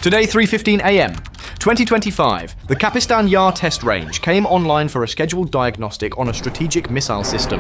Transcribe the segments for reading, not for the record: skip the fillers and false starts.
Today, 3:15 a.m. 2025, the Capistan Yar test range came online for a scheduled diagnostic on a strategic missile system.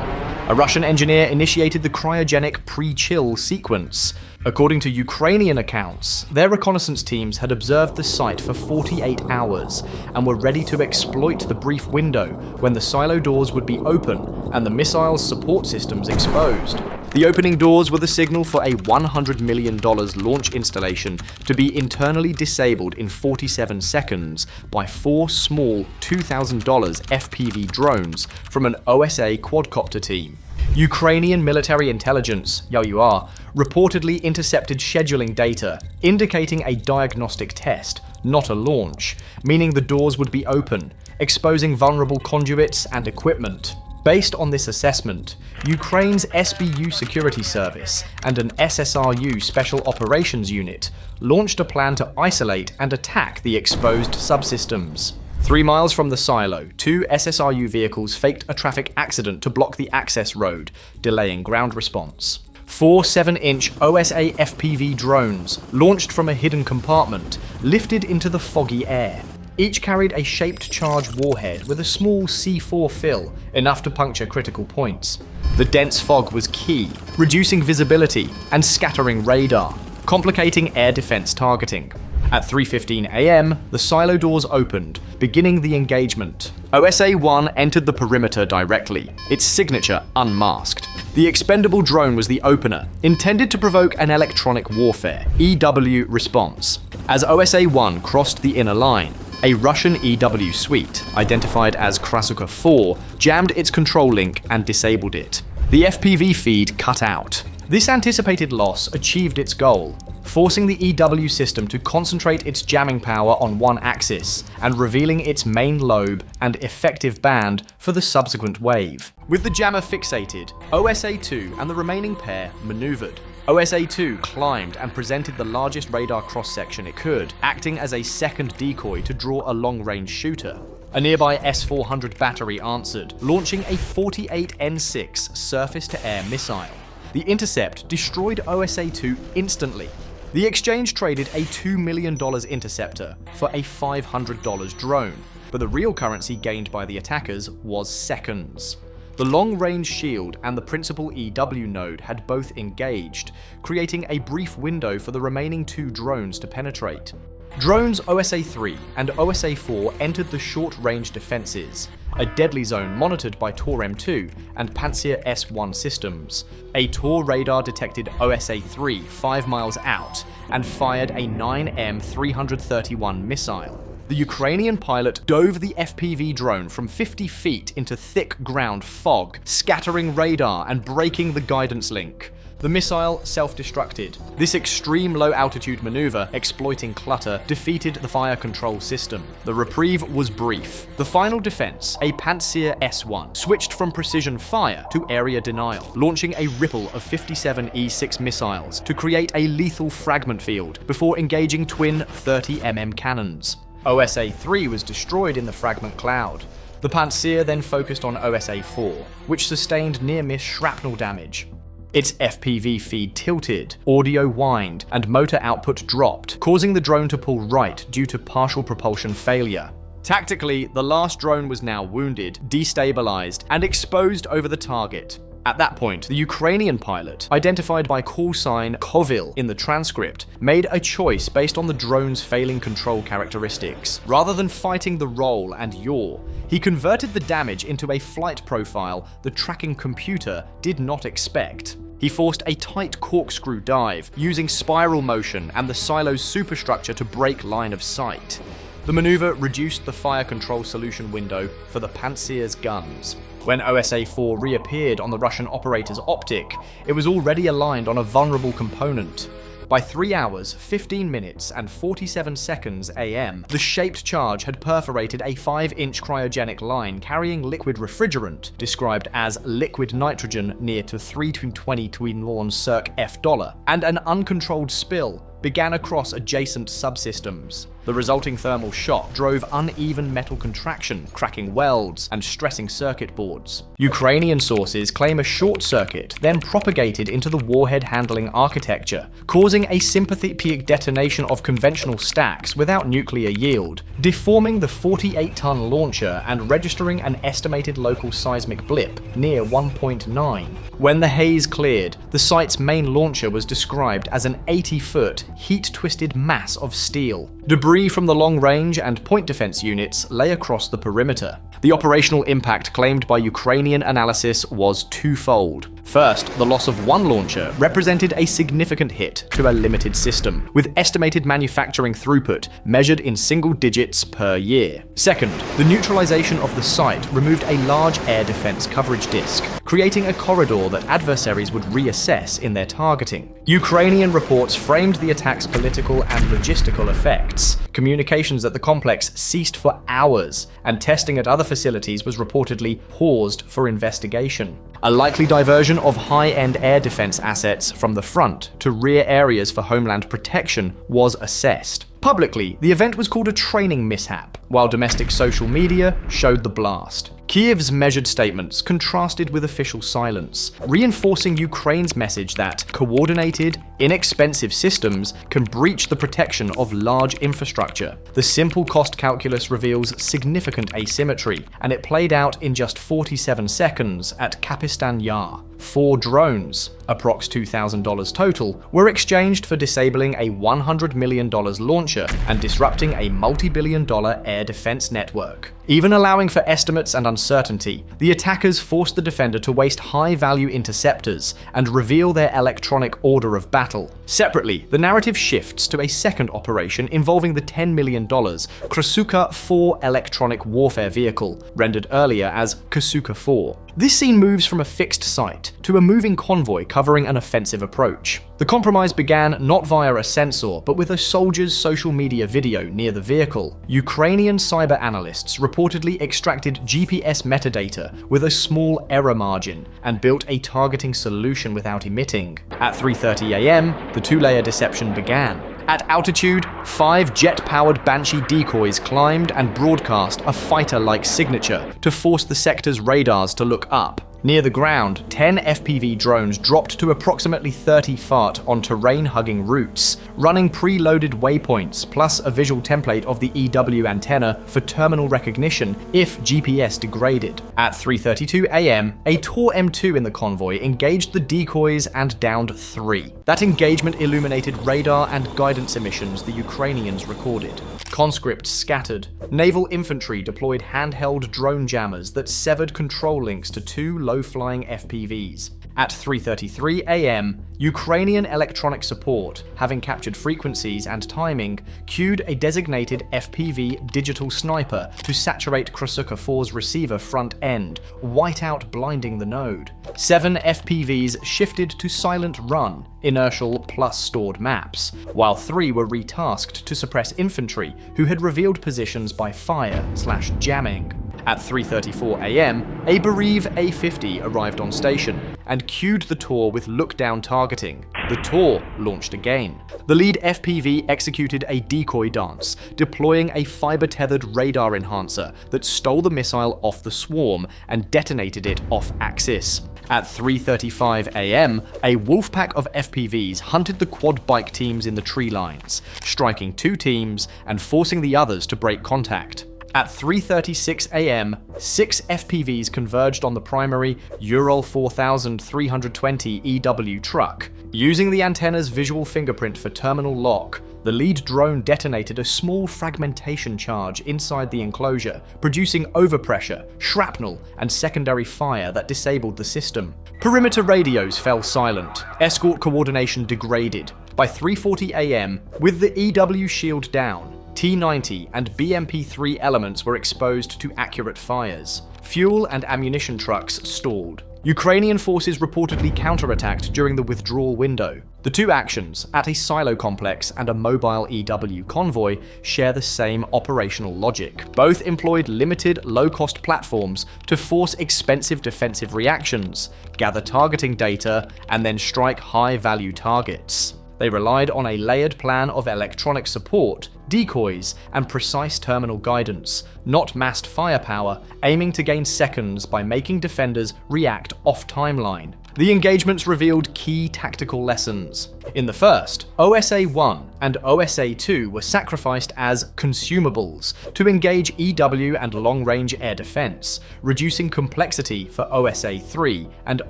A Russian engineer initiated the cryogenic pre-chill sequence. According to Ukrainian accounts, their reconnaissance teams had observed the site for 48 hours and were ready to exploit the brief window when the silo doors would be open and the missile's support systems exposed. The opening doors were the signal for a $100 million launch installation to be internally disabled in 47 seconds by 4 small $2,000 FPV drones from an OSA quadcopter team. Ukrainian military intelligence, YUR, reportedly intercepted scheduling data, indicating a diagnostic test, not a launch, meaning the doors would be open, exposing vulnerable conduits and equipment. Based on this assessment, Ukraine's SBU security service and an SSRU special operations unit launched a plan to isolate and attack the exposed subsystems. 3 miles from the silo, 2 SSRU vehicles faked a traffic accident to block the access road, delaying ground response. 4 7-inch OSA FPV drones, launched from a hidden compartment, lifted into the foggy air. Each carried a shaped charge warhead with a small C4 fill, enough to puncture critical points. The dense fog was key, reducing visibility and scattering radar, complicating air defense targeting. At 3:15 a.m., the silo doors opened, beginning the engagement. OSA-1 entered the perimeter directly, its signature unmasked. The expendable drone was the opener, intended to provoke an electronic warfare, EW response. As OSA-1 crossed the inner line, a Russian EW suite, identified as Krasuka 4, jammed its control link and disabled it. The FPV feed cut out. This anticipated loss achieved its goal, forcing the EW system to concentrate its jamming power on one axis and revealing its main lobe and effective band for the subsequent wave. With the jammer fixated, OSA-2 and the remaining pair maneuvered. OSA-2 climbed and presented the largest radar cross-section it could, acting as a second decoy to draw a long-range shooter. A nearby S-400 battery answered, launching a 48N6 surface-to-air missile. The intercept destroyed OSA-2 instantly. The exchange traded a $2 million interceptor for a $500 drone, but the real currency gained by the attackers was seconds. The long-range shield and the principal EW node had both engaged, creating a brief window for the remaining 2 drones to penetrate. Drones OSA-3 and OSA-4 entered the short-range defenses, a deadly zone monitored by Tor M2 and Pantsir S1 systems. A Tor radar detected OSA-3 5 miles out and fired a 9M331 missile. The Ukrainian pilot dove the FPV drone from 50 feet into thick ground fog, scattering radar and breaking the guidance link. The missile self-destructed. This extreme low-altitude maneuver, exploiting clutter, defeated the fire control system. The reprieve was brief. The final defense, a Pantsir S1, switched from precision fire to area denial, launching a ripple of 57 E6 missiles to create a lethal fragment field before engaging twin 30mm cannons. OSA-3 was destroyed in the fragment cloud. The Pantsir then focused on OSA-4, which sustained near-miss shrapnel damage. Its FPV feed tilted, audio whined, and motor output dropped, causing the drone to pull right due to partial propulsion failure. Tactically, the last drone was now wounded, destabilized, and exposed over the target. At that point, the Ukrainian pilot, identified by call sign Kovil in the transcript, made a choice based on the drone's failing control characteristics. Rather than fighting the roll and yaw, he converted the damage into a flight profile the tracking computer did not expect. He forced a tight corkscrew dive, using spiral motion and the silo's superstructure to break line of sight. The maneuver reduced the fire control solution window for the Pantsir's guns. When OSA-4 reappeared on the Russian operator's optic, it was already aligned on a vulnerable component. By 3 hours, 15 minutes, and 47 seconds AM, the shaped charge had perforated a 5-inch cryogenic line carrying liquid refrigerant, described as liquid nitrogen near to 3 to 20 twin lawn circ $, and an uncontrolled spill began across adjacent subsystems. The resulting thermal shock drove uneven metal contraction, cracking welds and stressing circuit boards. Ukrainian sources claim a short circuit then propagated into the warhead handling architecture, causing a sympathetic detonation of conventional stacks without nuclear yield, deforming the 48-ton launcher and registering an estimated local seismic blip near 1.9. When the haze cleared, the site's main launcher was described as an 80-foot, heat-twisted mass of steel. Debris from the long-range and point defense units lay across the perimeter. The operational impact claimed by Ukrainian analysis was twofold. First, the loss of one launcher represented a significant hit to a limited system, with estimated manufacturing throughput measured in single digits per year. Second, the neutralization of the site removed a large air defense coverage disk, creating a corridor that adversaries would reassess in their targeting. Ukrainian reports framed the attack's political and logistical effects. Communications at the complex ceased for hours, and testing at other facilities was reportedly paused for investigation. A likely diversion of high-end air defense assets from the front to rear areas for homeland protection was assessed. Publicly, the event was called a training mishap, while domestic social media showed the blast. Kyiv's measured statements contrasted with official silence, reinforcing Ukraine's message that coordinated, inexpensive systems can breach the protection of large infrastructure. The simple cost calculus reveals significant asymmetry, and it played out in just 47 seconds at Capistan Yar. 4 drones, approx $2,000 total, were exchanged for disabling a $100 million launcher and disrupting a multi-billion-dollar air defense network. Even allowing for estimates and uncertainty, the attackers forced the defender to waste high-value interceptors and reveal their electronic order of battle. Separately, the narrative shifts to a second operation involving the $10 million Krasuka 4 electronic warfare vehicle, rendered earlier as Kasuka 4. This scene moves from a fixed site to a moving convoy covering an offensive approach. The compromise began not via a sensor, but with a soldier's social media video near the vehicle. Ukrainian cyber analysts reportedly extracted GPS metadata with a small error margin and built a targeting solution without emitting. At 3:30 a.m., the two-layer deception began. At altitude, 5 jet-powered Banshee decoys climbed and broadcast a fighter-like signature to force the sector's radars to look up. Near the ground, 10 FPV drones dropped to approximately 30 feet on terrain-hugging routes, running pre-loaded waypoints plus a visual template of the EW antenna for terminal recognition if GPS degraded. At 3:32 a.m., a Tor M2 in the convoy engaged the decoys and downed 3. That engagement illuminated radar and guidance emissions the Ukrainians recorded. Conscripts scattered. Naval infantry deployed handheld drone jammers that severed control links to 2 low-flying FPVs. At 3:33 a.m., Ukrainian electronic support, having captured frequencies and timing, cued a designated FPV digital sniper to saturate Krasuka 4's receiver front end, whiteout blinding the node. 7 FPVs shifted to silent run, inertial plus stored maps, while 3 were retasked to suppress infantry who had revealed positions by fire/jamming. At 3:34 a.m., a Bereave A-50 arrived on station and cued the Tor with look-down targeting. The Tor launched again. The lead FPV executed a decoy dance, deploying a fiber-tethered radar enhancer that stole the missile off the swarm and detonated it off-axis. At 3:35 a.m., a wolfpack of FPVs hunted the quad bike teams in the tree lines, striking 2 teams and forcing the others to break contact. At 3:36 a.m., 6 FPVs converged on the primary Ural 4320 EW truck. Using the antenna's visual fingerprint for terminal lock, the lead drone detonated a small fragmentation charge inside the enclosure, producing overpressure, shrapnel, and secondary fire that disabled the system. Perimeter radios fell silent. Escort coordination degraded. By 3:40 a.m., with the EW shield down, T-90 and BMP-3 elements were exposed to accurate fires. Fuel and ammunition trucks stalled. Ukrainian forces reportedly counterattacked during the withdrawal window. The 2 actions, at a silo complex and a mobile EW convoy, share the same operational logic. Both employed limited, low-cost platforms to force expensive defensive reactions, gather targeting data, and then strike high-value targets. They relied on a layered plan of electronic support, decoys, and precise terminal guidance, not massed firepower, aiming to gain seconds by making defenders react off-timeline. The engagements revealed key tactical lessons. In the first, OSA-1 and OSA-2 were sacrificed as consumables to engage EW and long-range air defense, reducing complexity for OSA-3 and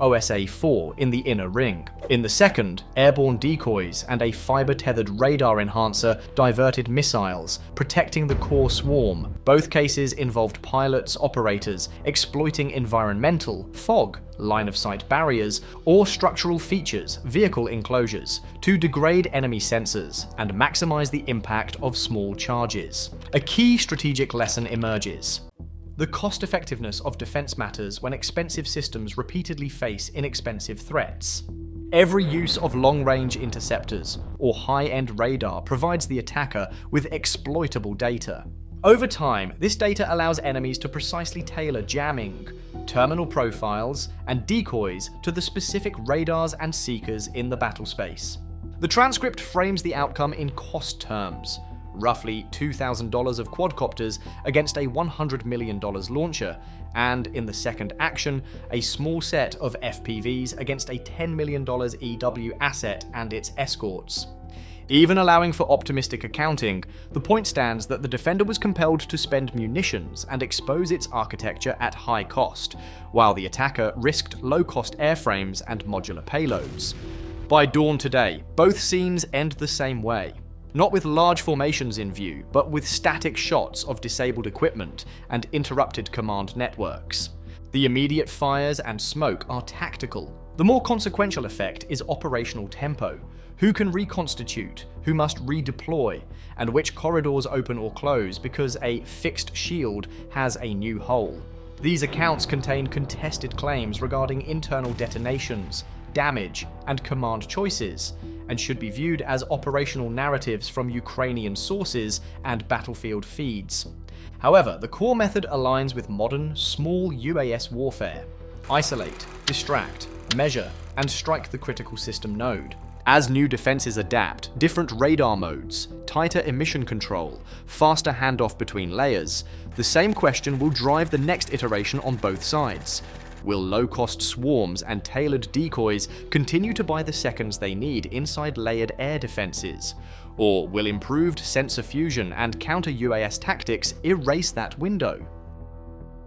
OSA-4 in the inner ring. In the second, airborne decoys and a fiber-tethered radar enhancer diverted missiles, protecting the core swarm. Both cases involved pilots, operators, exploiting environmental, fog, line-of-sight barriers, or structural features, vehicle enclosures, to degrade enemy sensors and maximize the impact of small charges. A key strategic lesson emerges. The cost-effectiveness of defense matters when expensive systems repeatedly face inexpensive threats. Every use of long-range interceptors or high-end radar provides the attacker with exploitable data. Over time, this data allows enemies to precisely tailor jamming, terminal profiles, and decoys to the specific radars and seekers in the battle space. The transcript frames the outcome in cost terms, roughly $2,000 of quadcopters against a $100 million launcher, and in the second action, a small set of FPVs against a $10 million EW asset and its escorts. Even allowing for optimistic accounting, the point stands that the defender was compelled to spend munitions and expose its architecture at high cost, while the attacker risked low-cost airframes and modular payloads. By dawn today, both scenes end the same way. Not with large formations in view, but with static shots of disabled equipment and interrupted command networks. The immediate fires and smoke are tactical. The more consequential effect is operational tempo. Who can reconstitute, who must redeploy, and which corridors open or close because a fixed shield has a new hole. These accounts contain contested claims regarding internal detonations, damage, and command choices, and should be viewed as operational narratives from Ukrainian sources and battlefield feeds. However, the core method aligns with modern, small UAS warfare. Isolate, distract, measure, and strike the critical system node. As new defenses adapt, different radar modes, tighter emission control, faster handoff between layers, the same question will drive the next iteration on both sides. Will low-cost swarms and tailored decoys continue to buy the seconds they need inside layered air defenses? Or will improved sensor fusion and counter-UAS tactics erase that window?